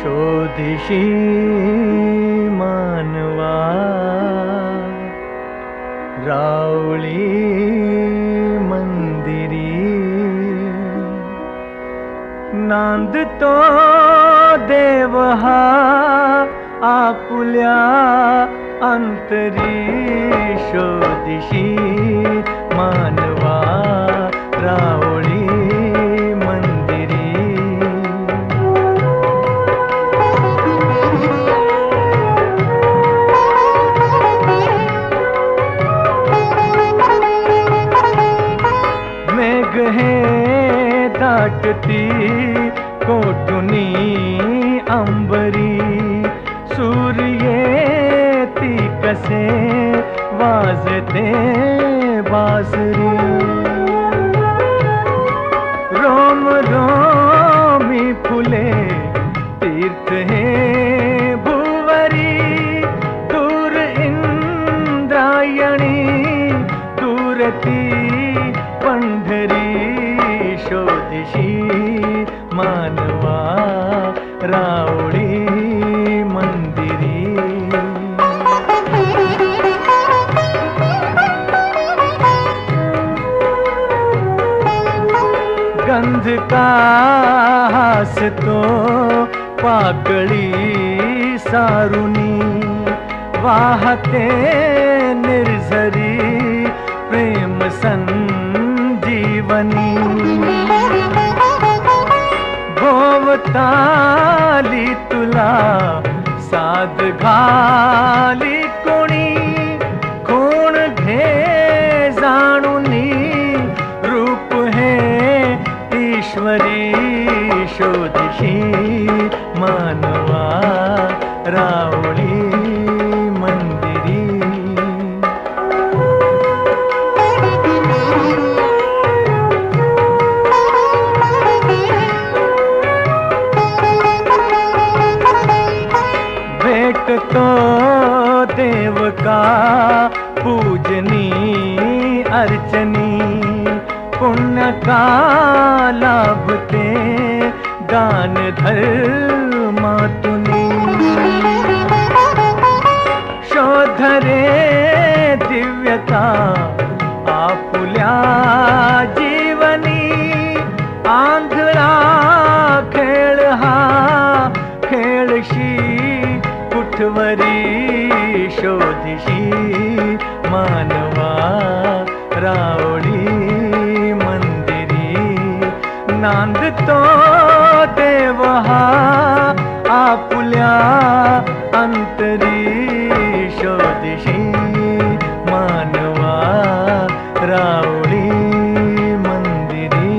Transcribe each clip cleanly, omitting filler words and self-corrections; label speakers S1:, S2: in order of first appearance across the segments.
S1: शोधिशी मानवा रावळी मंदिरी नांदतो देव हा आपुल्या अंतरी शोधिशी मानवा रावळी हे दाटती कोठुनी अंबरी सूर्येती कसे वाजते बासरी रोम रोमी फुले तीर्थ हे भुवरी दूर इंद्रायणी दूरती पंढरी शोधिशी मानवा रावळी मंदिरी गंध का हसतो पाकळी सारुनी वाहते निर्झरी प्रेम संजीवनी भोवताली तुला साध घाली कोणी कोण घे जाणुनी रूप हे ईश्वरी शोधिशी मानवा रावळी मंदिरी तो देव का पूजनी अर्चनी पुण्य का लाभते दान धर्मातुनी शोधरे दिव्यता आपुल्या जीवनी आंधळा खेळ हा खेळशी कुठवरी शोधिशी मानवा रावळी मंदिरी नांदतो देव हा आपुल्या अंतरी शोधिशी मानवा रावळी मंदिरी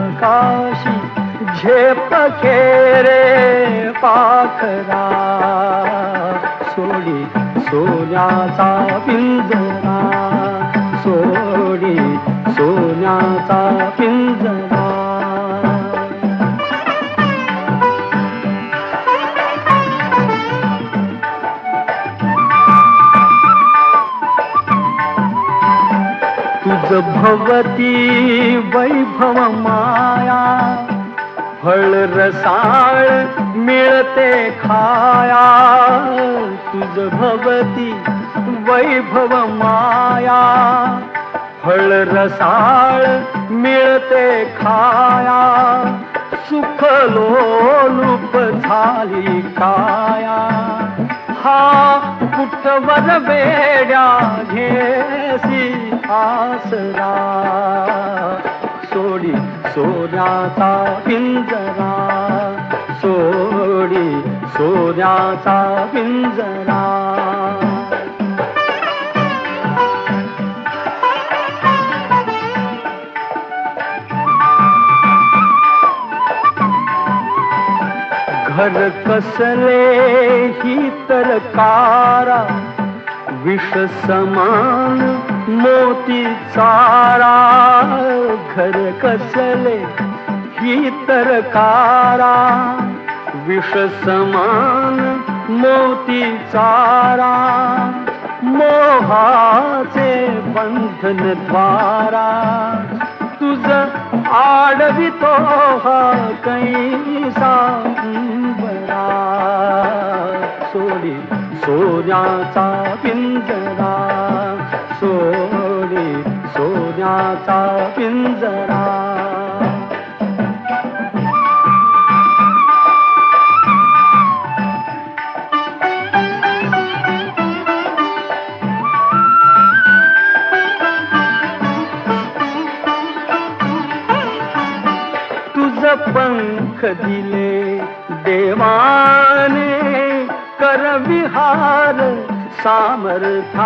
S1: आकाशी झेप खेरे
S2: पाखरा सोडी सोन्याचा पिंजरा सोडी सोन्याचा पिंजरा तुझ भवती वैभव माया फळ रसाळ मिळते खाया तुझ भवती वैभव माया फळ रसाळ मिळते खाया सुख लोलूप झाली काया हा कुठवर वेड्या घेसी आसरा सोडी सोन्याचा पिंजरा सोडी सोन्याचा पिंजरा घर कसले ही तर कारा विष समान मोती चारा घर कसले ही तर कारा विष समान मोती चारा मोहाचे बंधन द्वारा तुझ आडवितो हा कैसा बरा सोडी सोन्याचा पिंजरा सोडी सोन्याचा पिंजरा पंख दिले देवाने कर विहार सामर्थाने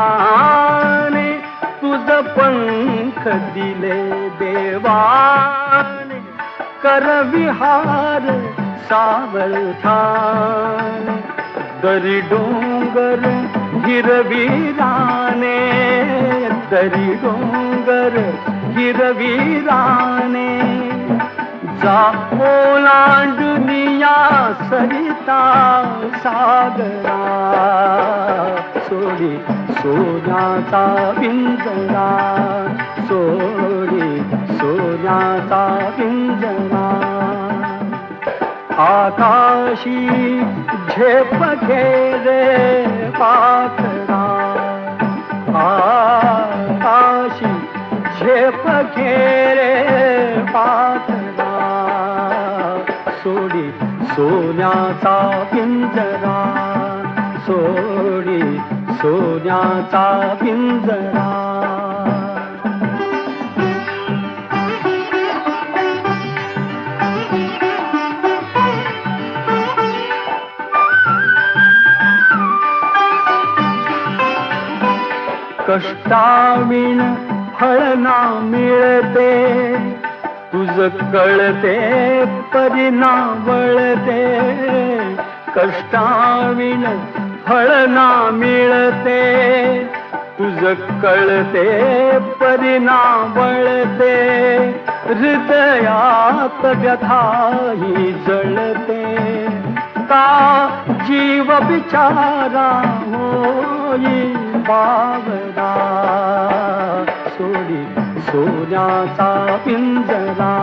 S2: तुझ पंख दिले देवाने कर विहार सामर्थाने दरी डोंगर हिरवीराने दरी डोंगर हिरवीराने जा ओलांडुनिया सरिता सागरा सोडी सोन्याचा पिंजरा सोडी सोन्याचा पिंजरा आकाशी झेप घेरे पाखरा आकाशी झेप घेरे पाखरा सोडी सोन्याचा पिंजरा सोडी सोन्याचा पिंजरा कष्टाविण फळ ना मिळते तुझ कळते परिणा वळते कष्टाविण फळ ना मिळते तुझ कळते परिणा वळते हृदयात व्यथाही जळते का जीव बिचारा होई बावरा सोडी सोन्याचा पिंजरा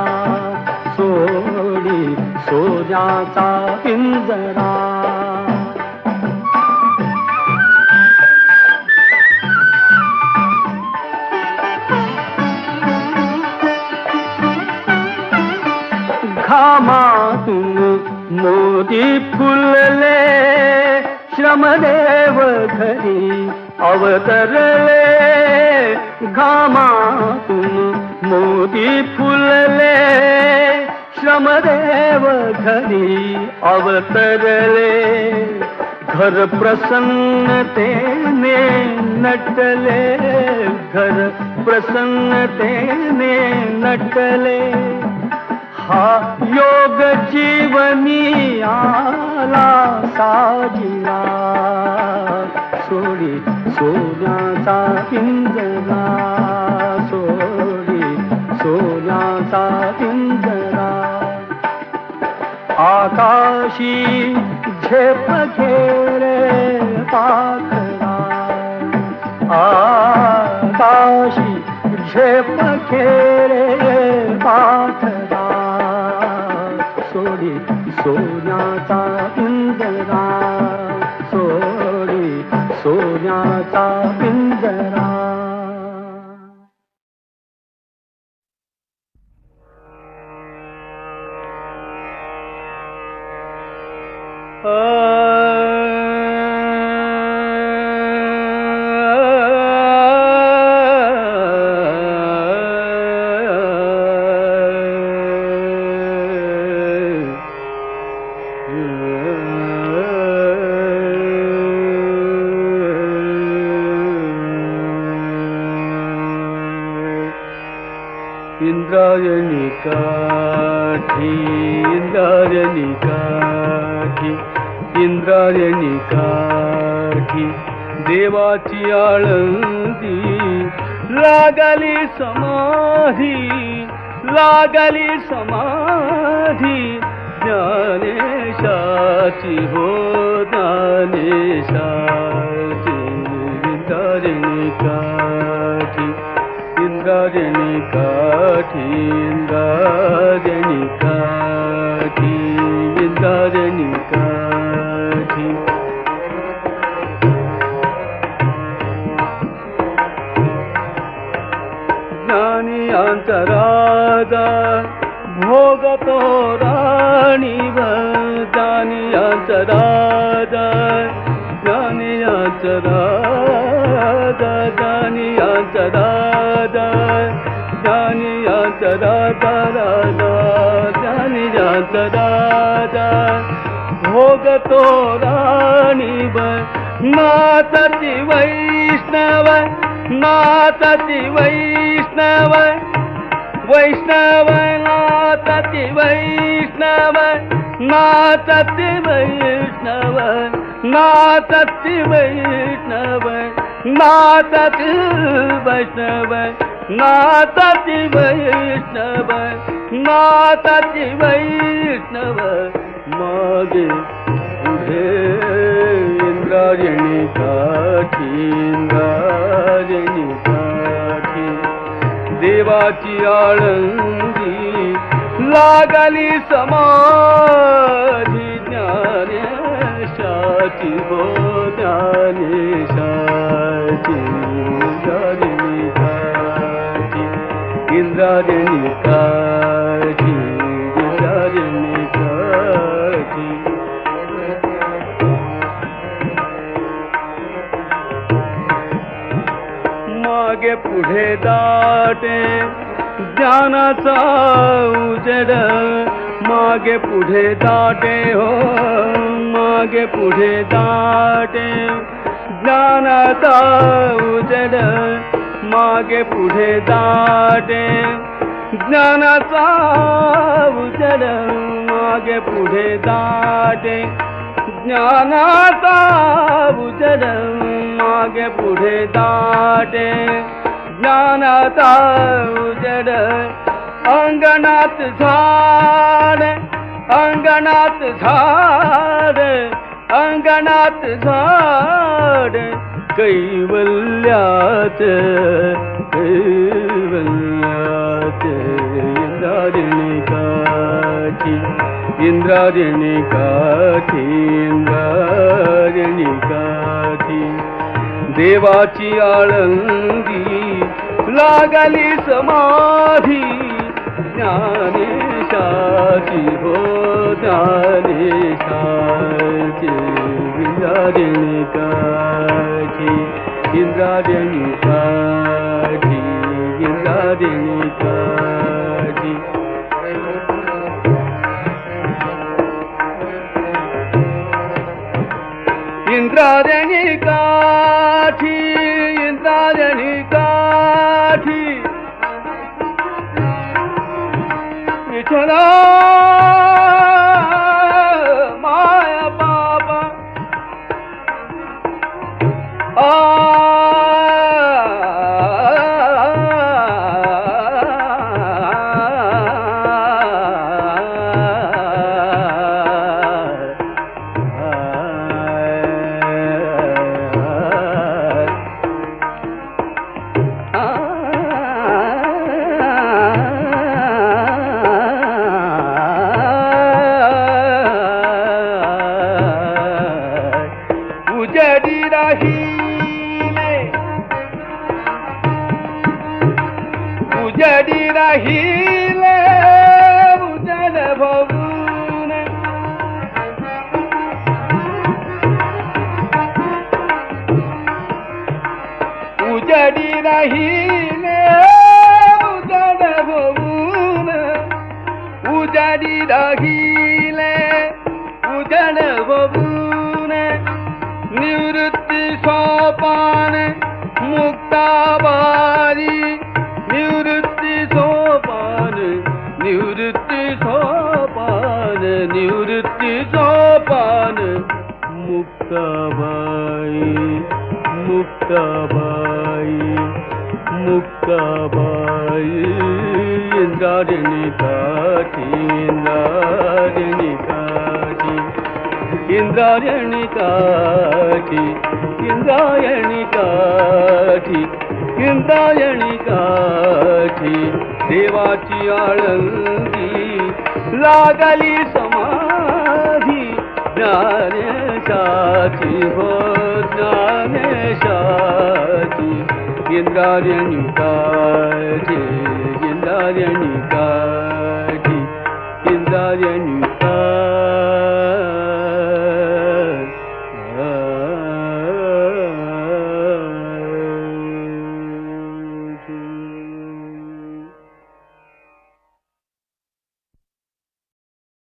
S2: सोडी सोन्याचा पिंजरा घामातून मोती फुलले श्रमदेव घरी अवतरले घामातून मोती फुलले श्रमदेव घरी अवतरले घर प्रसन्नतेने नटले घर प्रसन्नतेने नटले हा योग जीवनी आला दाजिला सोडी सोन्याचा पिंजरा सोडी सोन्याचा पिंजरा आकाशी झेप घेरे पाखरा आकाशी झेप घेरे पाखरा सोडी सोन्याचा पिंजरा सोडी सोन्याचा पिंजरा
S1: इंद्रायणी काठी इंद्रायणी काठी इंद्रायणी काठी देवाची आळंदी लागली समाधी ज्ञानेशाची हो ज्ञानेशाची इंद्रायणी काठी इंद्रायणी काठी इंद्रायणी काठी इंद्रायणी काठी ज्ञानी अंतरादा भोगतो राणीव ज्ञानी अंतरादा ज्ञानी अंतरादा ज्ञानी अंतरादा ज्ञानी अंतरादा ज्ञानी अंतरादा भोगतो राणीव नातति वैष्णव नातति वैष्णव वैष्णव नातति वैष्णव नातति वैष्णव नातति वैष्णव नातति वैष्णव नातति वैष्णव नातति वैष्णव मागे पुढे इंद्रायणी काठी इंद्रायणी काठी देवाची आळंदी लागली समाधी ज्ञानेशाची हो ज्ञानेशाची इंद्रायणी काठी इंद्रायणी काठी इंद्रायणी काठी मागे पुढे दाटे ज्ञानाचा उजेड मागे पुढे दाटे हो मागे पुढे दाटे ज्ञानाचा उजेड मागे पुढे दाटे ज्ञानाचा उजेड मागे पुढे दाटे ज्ञानाचा उजेड मागे पुढे दाटे ज्ञानाचा उजेड अंगणात झाड अंगणात झाड अंगणात झाड कैवल्यात कैवल्यात इंद्रायणी काठी इंद्रायणी काठी इंद्रायणी काठी देवाची आळंदी लागली समाधी ज्ञानेशाची हो ज्ञानेशाची इंद्रायणी काठी इंद्रायणी काठी इंद्रायणी काठी इंद्रायणी काठी इंद्रायणी काठी विठ्ठला माया बाबा राहिले उजाड होऊन उजाडी राहिले उजाड होऊन निवृत्ती सोपान मुक्ताबाई निवृत्ती सोपान निवृत्ती सोपान निवृत्ती सोपान मुक्ताबाई मुक्ताबाई मुक्ताबाई इंद्रायणी काठी इंद्रायणी काठी इंद्रायणी काठी इंद्रायणी काठी इंद्रायणी काठी देवाची आळंदी लागली समाधी ज्ञानेशाची हो ज्ञानेशाची इंद्रायणी काठी इंद्रायणी काठी इंद्रायणी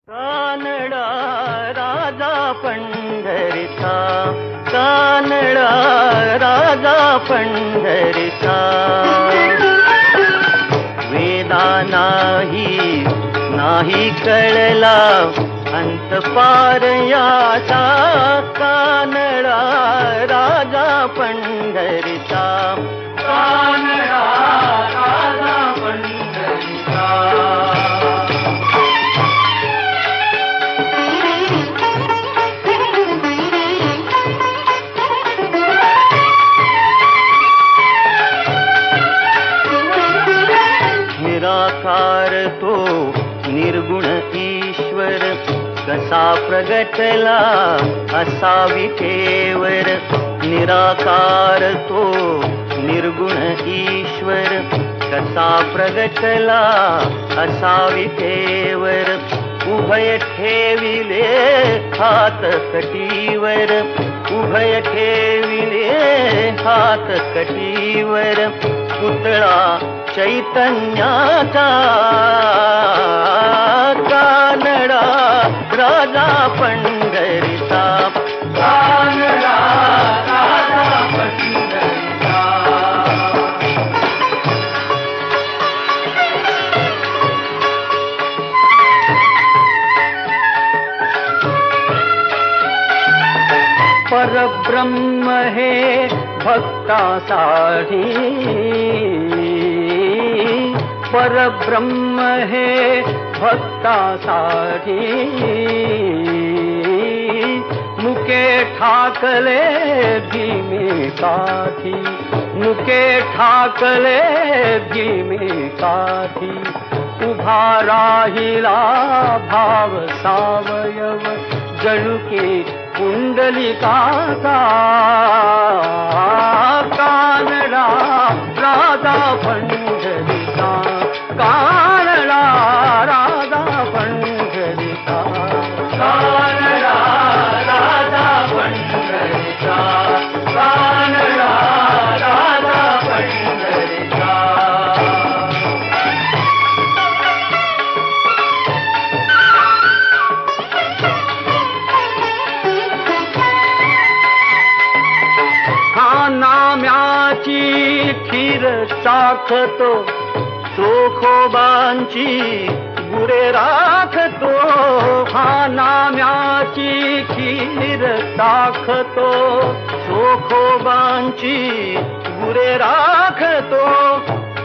S2: कानडा राजा पंढरीचा कानडा राजा पंढरीचा वेदा नाही कळला अंत पार याचा कानडा राजा पंढरीचा कानडा राजा पंढरीचा निराकार तो निर्गुण ईश्वर कसा प्रगटला असावी केवर निराकार तो निर्गुण ईश्वर कसा प्रगटला असावी केवर उभय ठेविले हात कटीवर उभय ठेविले हात कटीवर पुतळा चैतन्याचा कानडा राजा पंढरीचा कानडा राजा पंढरीचा परब्रह्म हे भक्तासाठी परब्रह्म हे भक्तासाठी मुके ठाकले भीमे काठी मुके ठाकले भीमे काठी उभा राहिला भाव सावयव जणुके पुंडलिकाचा कानडा राजा पंढरीचा कानडा राजा पंढरीचा कानडा राजा पंढरीचा कानडा राजा पंढरीचा नाम्याची खीर चाखतो चोखोबांची गुरे राखतो हा नाम्याची खीर चाखतो चोखोबांची गुरे राखतो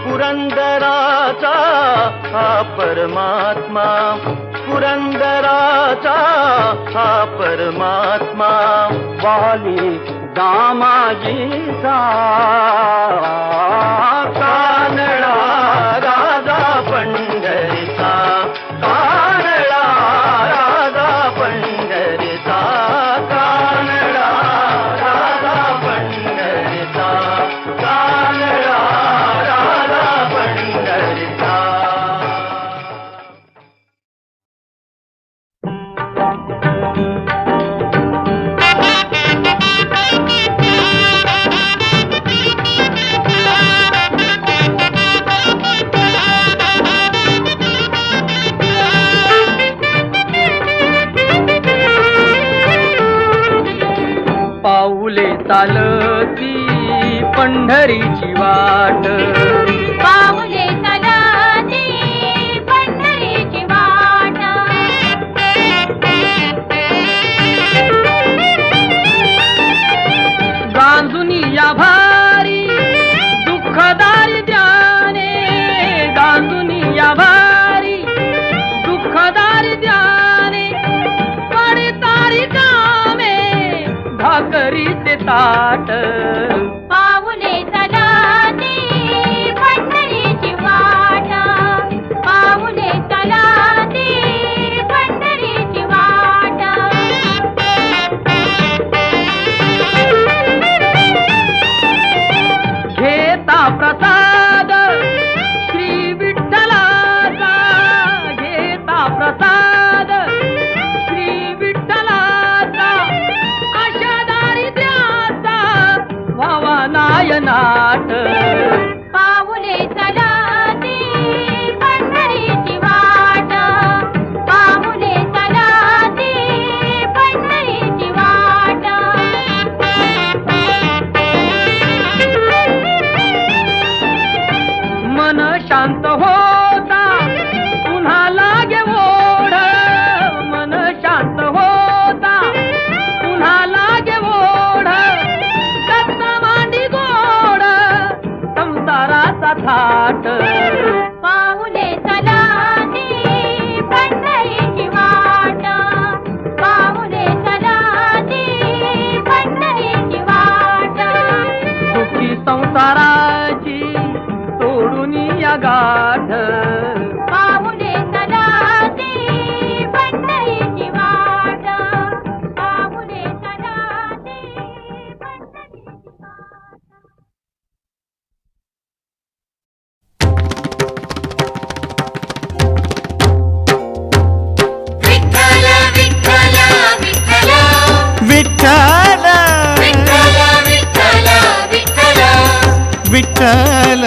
S2: पुरंदराचा हा परमात्मा पुरंदराचा हा परमात्मा वाली दामाजीचा कानडा राजा पंढरीचा कानडा राजा पंढरीचा कानडा राजा पंढरीचा कानडा राजा पंढरीचा
S1: पाऊले चालती पंढरीची वाट,
S3: पाऊले चालती पंढरीची वाट.
S1: गांजुनी या भारी दुःखदारी ध्याने, गांजुनी या भारी दुःखदारी ध्याने, पडतारी कामे भाकरीचे ताट,
S3: पाऊले चालती पंढरीची वाट, पाऊले चालती पंढरीची वाट.
S1: घेता प्रसाद श्री विठ्ठलाचा, घेता प्रसाद श्री विठ्ठलाचा, अशा दारिद्र्याचा व्हावा नायनाट,
S3: पाऊले चालती पंढरीची वाट, पाऊले चालती पंढरीची वाट.
S1: मन शांत होता पुन्हा लागे ओढ, मन शांत होता पुन्हा लागे ओढ, दत्त मांडी गोड संसाराचा थाट,
S3: पाऊले चालती पंढरीची वाट, पाऊले चालती पंढरीची वाट.
S1: दुःखी संसाराची तोडून या गाठ,
S3: पाऊले चालती पंढरीची वाट, पाऊले चालती पंढरीची वाट. विठ्ठल विठ्ठल विठ्ठल
S2: विठ्ठल
S3: विठ्ठल विठ्ठल
S2: विठ्ठल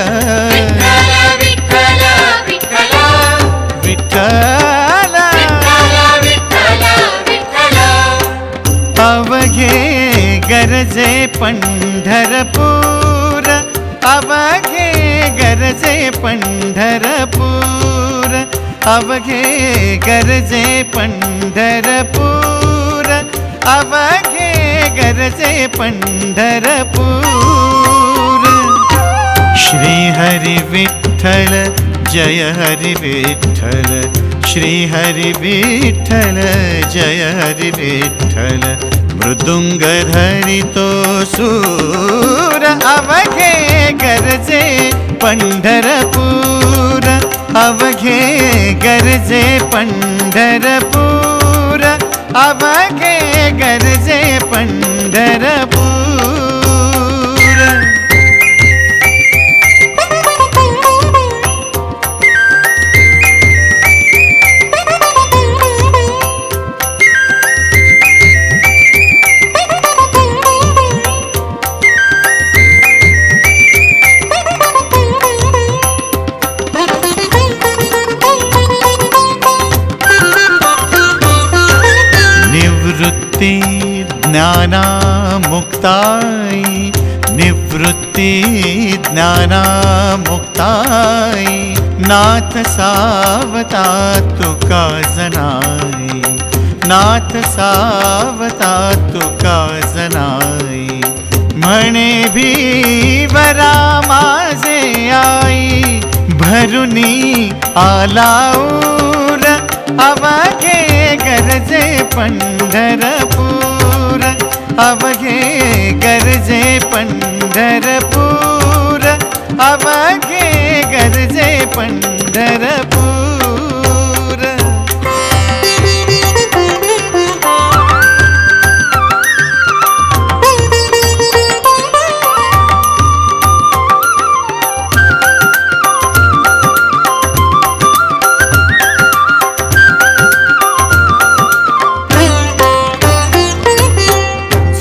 S3: विठ्ठल विठ्ठल
S2: विठ्ठल
S3: विठ्ठल.
S2: अवघे गरजे पंढरपूर, अवघे गरजे पंढरपूर, अवघे गरजे पंढरपूर, अवघे गरजे पंढरपूर. श्री हरि विठ्ठल जय हरि विठ्ठल, श्री हरि विठ्ठल जय हरि विठ्ठल. मृदुंग धरितो सूर, अवघे गरजे पंढरपूर, अवघे गरजे पंढरपूर, अवघे गरजे पंढरपूर. निवृत्ति ज्ञानामुक्ताय, निवृत्ति ज्ञानामुक्ताय, नाथ सावता तुका जनाय, नाथ सावता तुका जनाय. म्हणे भीवरा माझे आई, भरुनी आलाऊर, अवघे गरजे पंढरपूर, अवघे गरजे पंढरपूर, अवघे गरजे पंढरपूर.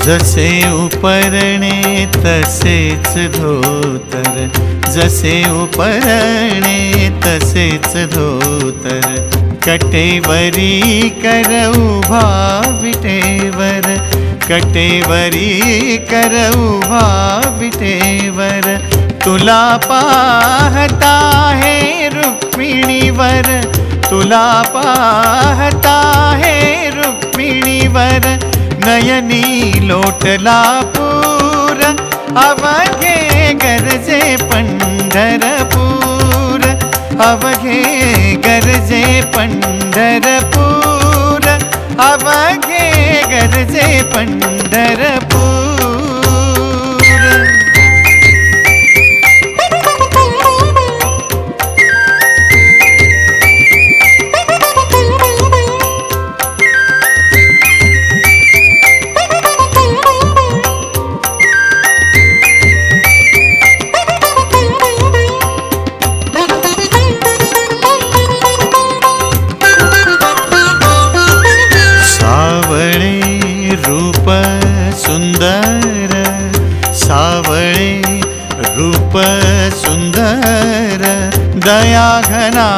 S2: जसे उपरणे तसेच धोतर, जसे उपरणे तसेच धोतर. कटेवरी कर उभा विटेवर, कटेवरी कर उभा विटेवर, तुला पाहता है रुक्मिणीवर, तुला पाहता है रुक्मिणीवर, नयनी लोटला पूर, अवघे गरजे पंढरपूर, अवघे गरजे पंढरपूर, अवघे गरजे पंढरपूर. रूप सुंदर, सावळे रूप सुंदर, दया घना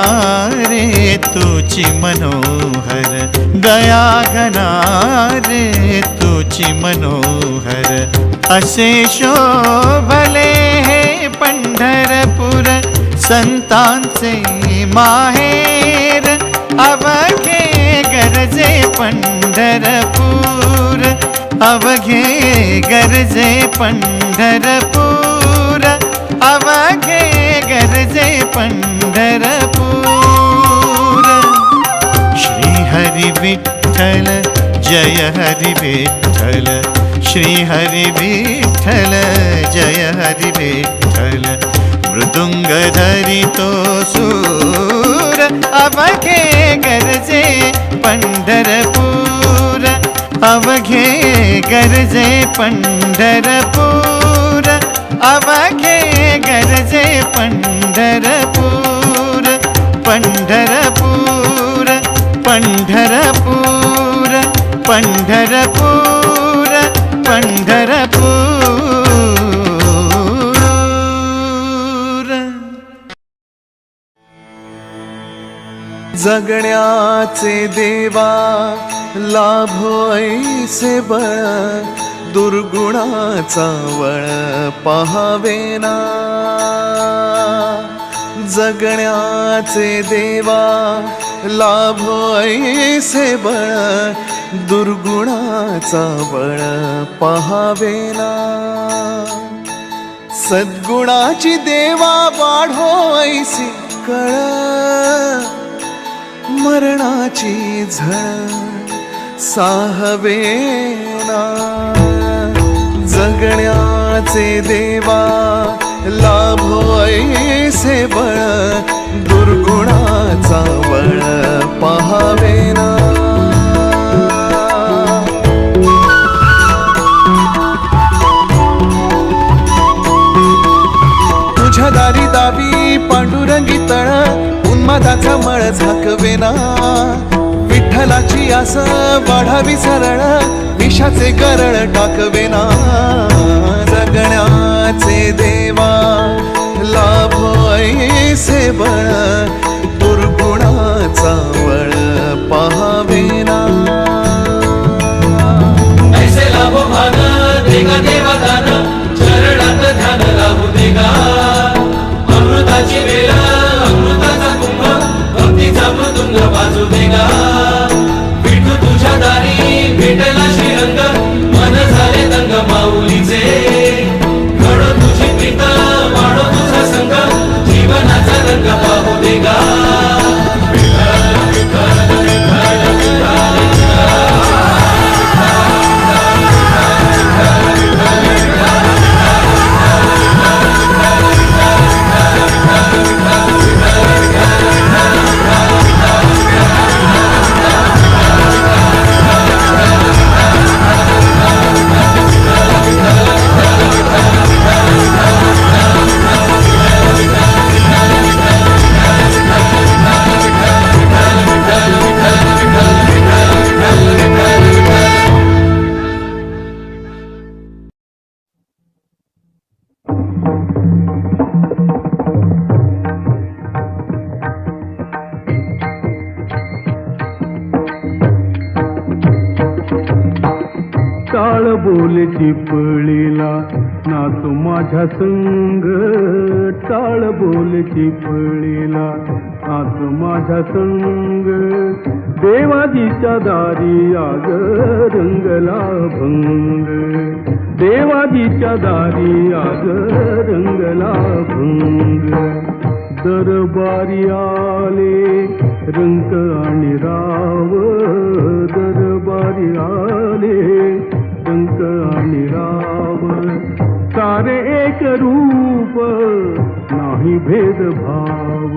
S2: रे तुची मनोहर, दया घना रे तुची मनोहर, असे शोभले हे पंढरपूर, संतांचे माहेर, अवघे गरजे पंढरपूर, अवघे गरजे पंढरपूर, अवघे गरजे पंढरपूर. श्री हरी विठ्ठल जय हरी विठ्ठल, श्री हरी विठ्ठल जय हरी विठ्ठल, मृदुंग धरितो सूर, अवघे गरजे पंढरपूर, अवघे गरजे पंढरपूर, अवघे गरजे पंढरपूर, पंढरपूर, पंढरपूर, पंढरपूर, पंढरपूर.
S4: जगण्याचे देवा लाभो ऐसे बळ, दुर्गुणाचा वळ पहावेना. जगण्याचे देवा लाभो ऐसे बळ, दुर्गुणाचा बळ पहावेना. सद्गुणाची देवा वाढो ऐसी कळ, मरणाची झळ साहवेना. जगण्याचे देवा लाभो ऐसे बळ, दुर्गुणाचा बळ पहावेना. तुझ्या दारी दावी पांडुरंगी तळ, उन्मादाचा मळ झाकवेना. विठ्ठलाची आस वाढावी सरळ, विषाचे गरळ टाकवेना. जगण्याचे देवा लाभो ऐसे बळ, दुर्गुणाचा बळ पहावेना.
S5: ऐसे लाभो भान देगा देवा दान, चरणात ध्यान लाभू देगा. अमृताची वेला अमृताचा कुंभ, भक्तीचा मृदुंग वाजू देगा. विठू तुझ्या दारी भेटला श्रीरंग, मन झाले दंग माऊलीचे. घडो तुझी प्रीत वाढो तुझा संग, जीवनाचा रंग पाहू देगा.
S6: टाळ बोल चिपळीला नाचो माझ्या संग, टाळ बोल चिपळीला नाचो माझ्या संग. देवाजीच्या दारी आग रंगला भंग, देवाजीच्या दारी आग रंगला भंग. दरबारी आले रंक आणि राव, दरबारी आले रंक आणि राव. सारे एक रूप नाही भेदभाव,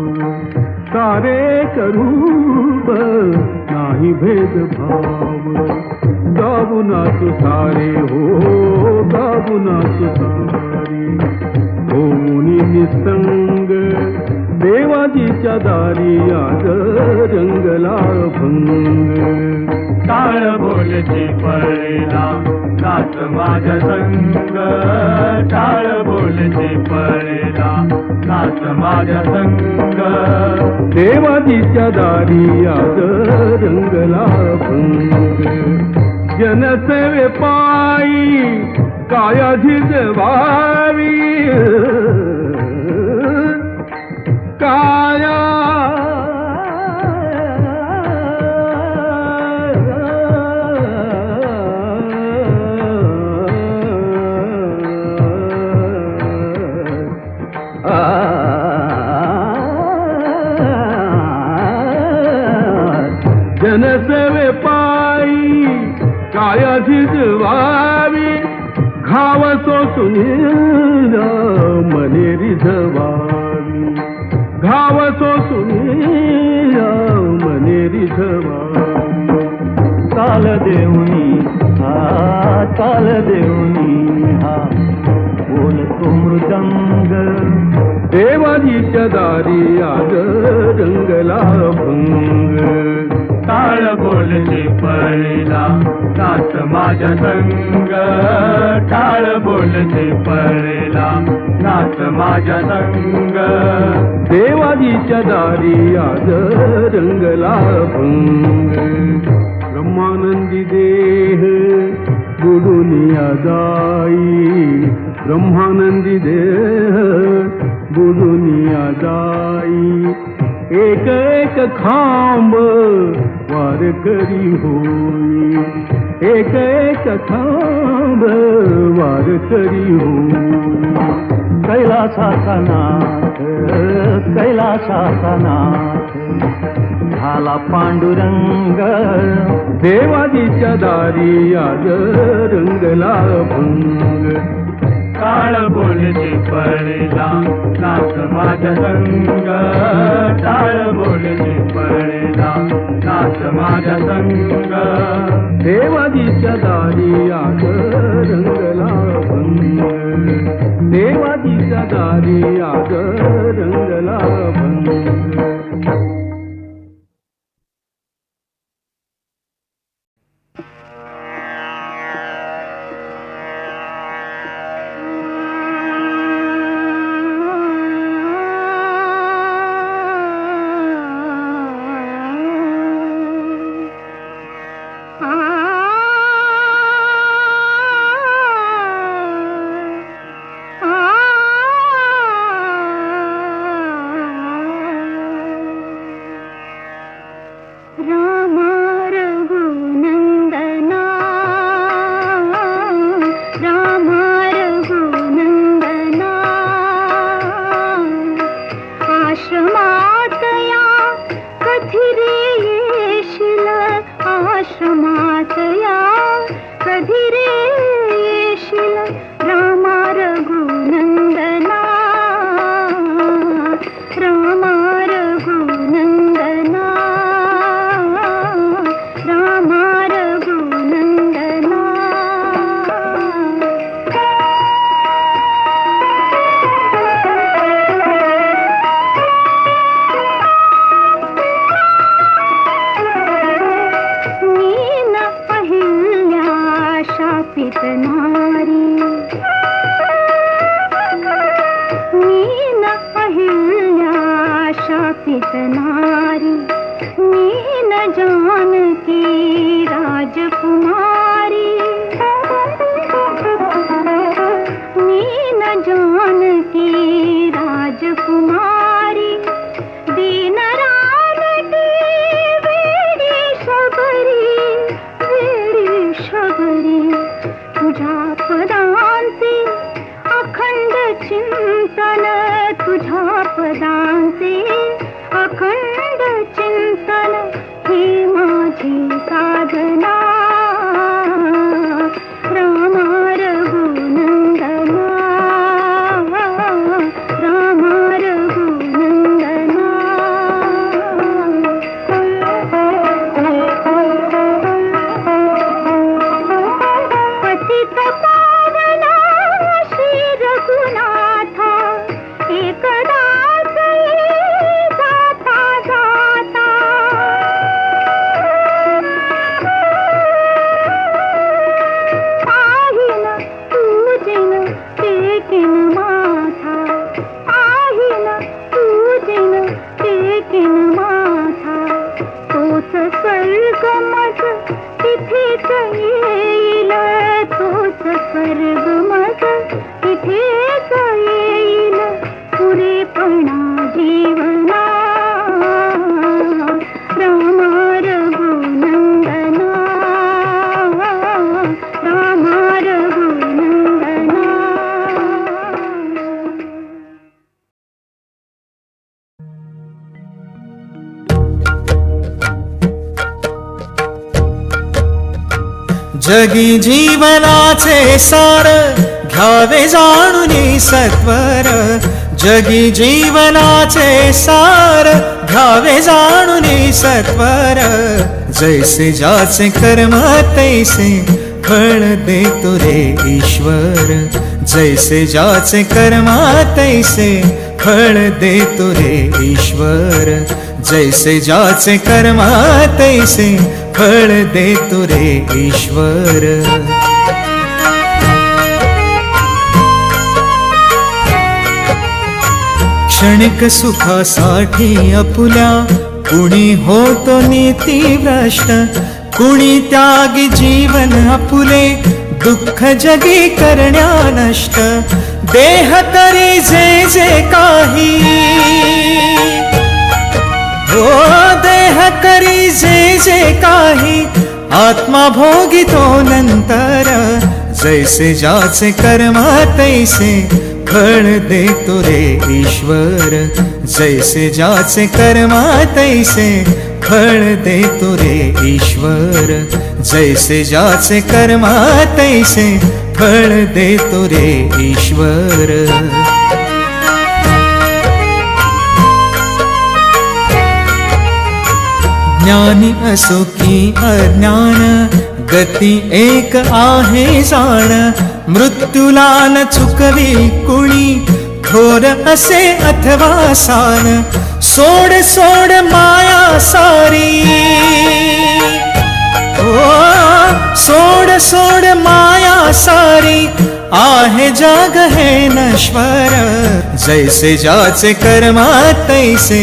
S6: सारे एक रूप नाही भेदभाव. गाऊ नाचो सारे हो, गाऊ नाचो सारे होऊन निसंग. देवाजीच्या दारी आज रंगला भंग.
S1: टाळ बोल चिपळीला नाच माझ्या संग, टाळ बोल चिपळीला नाच माझ्या संग.
S6: देवाजीच्या दारी आज रंगला भंग. जनसेवे पायी काया झिजवावी, काया जनसेवे पायी काया झिजवावी. घाव सोसून मने रिझवावी, घाव सोसून मने रिझवावी. चाल देऊनी हा, चाल देऊनी हा बोलतो मृदंग. देवाजीच्या दारी आज रंगला भंग.
S1: टाळ बोल चिपळीला नाच माझ्या संग, टाळ बोल चिपळीला नाच माझ्या संग.
S6: देवाजीच्या दारी आज रंगला भंग. ब्रह्मानंदी देह बुडुनिया जाई, ब्रह्मानंदी देह बुडुनिया जाई. एक एक खांब वार करी होई, एक एक खांब वार करी होई. कैलासाचा नाथ, कैलासाचा नाथ झाला पांडुरंग. देवाजीच्या दारी आज रंगला भंग.
S1: टाळ बोल चिपळीला नाच माझ्या संग, टाळ बोल चिपळीला नाच माझ्या संग.
S6: देवाजीच्या दारी आज रंगला भंग, देवाजीच्या दारी आज रंगला भंग.
S7: नारी मीन जानकी राजकुमारी तिथ पावला श्री रघुनाथा एकदाच जाता जाता पाहिन पूजिन टेकिन माथा पाहिन पूजिन टेकिन माथा तोच स्वर्ग मज तिथेच येईल तोच स्वर्ग मज तिथेच येईल पुरेपणा जीवना रामा रघुनंदना रामा रघुनंदना.
S2: जगी जीवनाचे सार घ्यावे जाणूनी सत्वर जगी जीवनाचे सार घ्यावे जाणूनी सत्वर जैसे ज्याचे कर्म तैसे फळ देतो रे ईश्वर जैसे ज्याचे कर्म तैसे फळ देतो रे ईश्वर जैसे ज्याचे कर्म तैसे फळ देतो रे ईश्वर. क्षणिक सुखासाठी आपुल्या कुणी होतो नीतिभ्रष्ट कुणी त्यागी जीवन आपुले दुःख जगी करण्या नष्ट देह तरी जे जे काही हो देह करी जे जे काही आत्मा भोगितो नंतर जैसे ज्याचे कर्म तैसे फळ देतो रे ईश्वर जैसे ज्याचे कर्म तैसे फळ देतो रे ईश्वर जैसे ज्याचे कर्म तैसे फळ देतो रे ईश्वर. ज्ञानी असो की अज्ञान गती एक आहे जाण मृत्यूला न चुकवी कुणी थोर असे अथवा सान सोड सोड माया सारी ओ सोड सोड माया सारी आहे जग हे नश्वर जैसे ज्याचे कर्म तैसे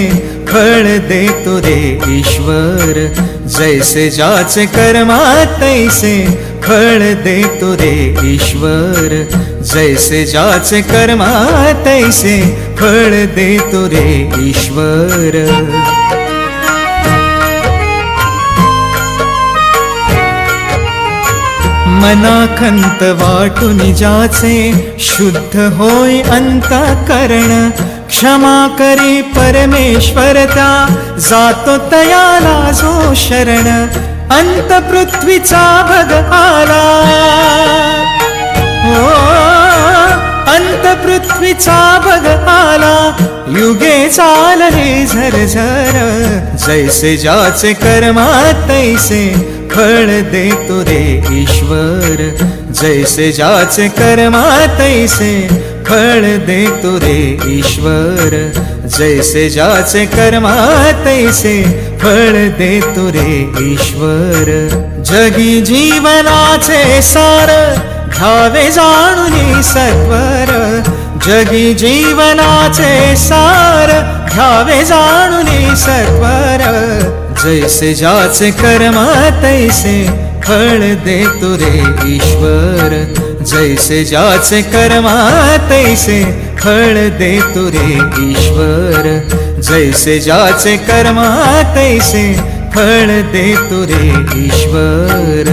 S2: फळ देतो रे ईश्वर जैसे ज्याचे कर्म तैसे फळ देतो रे ईश्वर जैसे ज्याचे कर्म तैसे फळ देतो रे ईश्वर. मनाखंत वाटून ज्याचे शुद्ध होय अंतःकरण क्षमा करी परमेश्वर त्या जातो तयाला जो शरण अंत पृथ्वीचा भग आला ओ अंत पृथ्वीचा भग आला युगे चालले झरझर जैसे ज्याचे कर्म तैसे फळ देतो रे ईश्वर जैसे ज्याचे कर्म तैसे फळ देतो रे ईश्वर जैसे ज्याचे कर्म तैसे फळ देतो रे ईश्वर. जगी जीवनाचे सार घ्यावे जाणूनी सत्वर जगी जीवनाचे सार घ्यावे जाणूनी सत्वर जैसे ज्याचे कर्म तैसे फळ देतो रे ईश्वर जैसे ज्याचे कर्म तैसे फळ देतो रे ईश्वर जैसे ज्याचे कर्म तैसे फळ देतो रे ईश्वर.